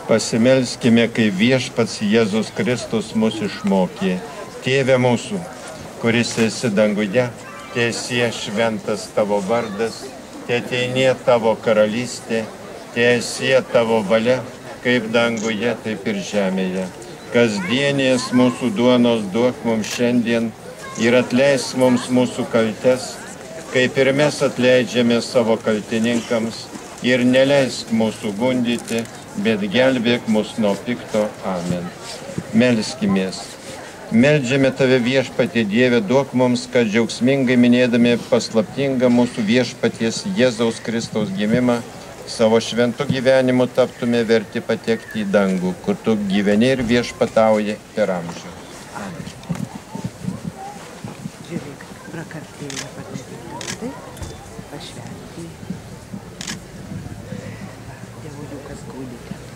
Pasimelskime, kai viešpats Jėzus Kristus mus išmokė. Tėve mūsų, kuris esi danguje, teesie šventas tavo vardas, teateinie tavo karalystė, teesie tavo valia, kaip danguje, taip ir žemėje. Kasdienės mūsų duonos duok mums šiandien ir atleisk mums mūsų kaltes, kaip ir mes atleidžiame savo kaltininkams, ir neleisk mūsų gundyti, bet gelbėk mus nuo pikto. Amen. Melskimės. Meldžiame tave, viešpatie Dieve, duok mums, kad džiaugsmingai minėdami paslaptingą mūsų viešpaties Jėzaus Kristaus gimimą, savo šventu gyvenimu taptume verti patekti į dangų, kur tu gyveni ir viešpatauji per amžių. Amen. Žiūrėk, prakartėlę padaryti, taip, pašventi. Dievuliukas guli ten.